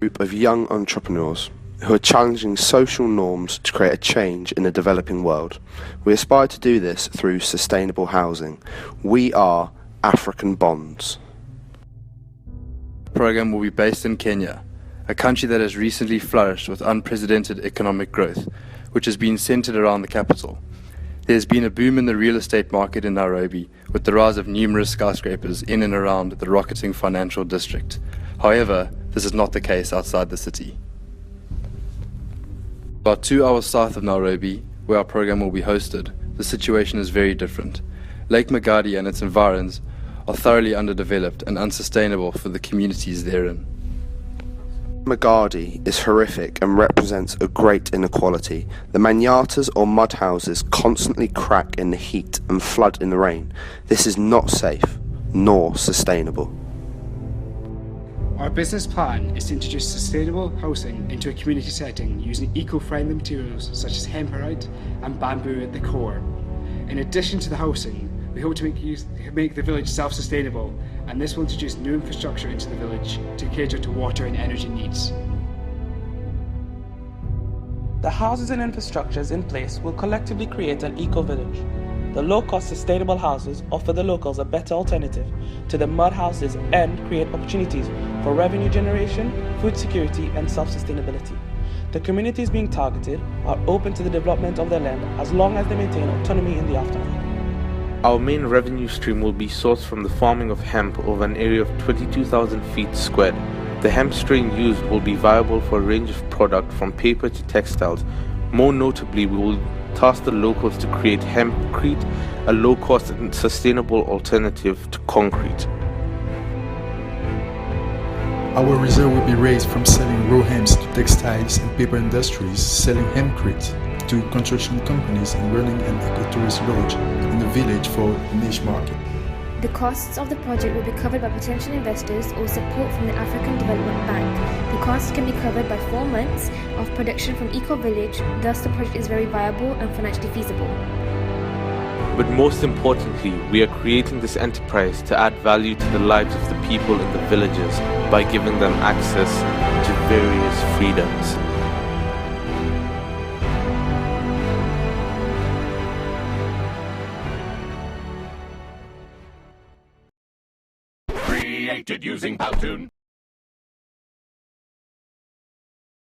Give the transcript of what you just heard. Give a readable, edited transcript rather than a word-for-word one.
Group of young entrepreneurs who are challenging social norms to create a change in a developing world. We aspire to do this through sustainable housing. We are African Bonds. The program will be based in Kenya, a country that has recently flourished with unprecedented economic growth, which has been centered around the capital. There has been a boom in the real estate market in Nairobi, with the rise of numerous skyscrapers in and around the rocketing financial district. However, this is not the case outside the city. About 2 hours south of Nairobi, where our program will be hosted, the situation is very different. Lake Magadi and its environs are thoroughly underdeveloped and unsustainable for the communities therein. Magadi is horrific and represents a great inequality. The manyatas or mud houses constantly crack in the heat and flood in the rain. This is not safe nor sustainable. Our business plan is to introduce sustainable housing into a community setting using eco-friendly materials such as hemperite and bamboo at the core. In addition to the housing, we hope to make the village self-sustainable, and this will introduce new infrastructure into the village to cater to water and energy needs. The houses and infrastructures in place will collectively create an eco-village. The low-cost sustainable houses offer the locals a better alternative to the mud houses and create opportunities for revenue generation, food security and self-sustainability. The communities being targeted are open to the development of their land as long as they maintain autonomy in the aftermath. Our main revenue stream will be sourced from the farming of hemp over an area of 22,000 feet squared. The hemp strain used will be viable for a range of product from paper to textiles. More notably, we will task the locals to create hempcrete, a low-cost and sustainable alternative to concrete. Our reserve will be raised from selling raw hemps to textiles and paper industries, selling hempcrete to construction companies and running an eco-tourist lodge in the village for a niche market. The costs of the project will be covered by potential investors or support from the African Development Bank. The costs can be covered by 4 months of production from Eco Village, thus the project is very viable and financially feasible. But most importantly, we are creating this enterprise to add value to the lives of the people in the villages by giving them access to various freedoms. Created using Powtoon.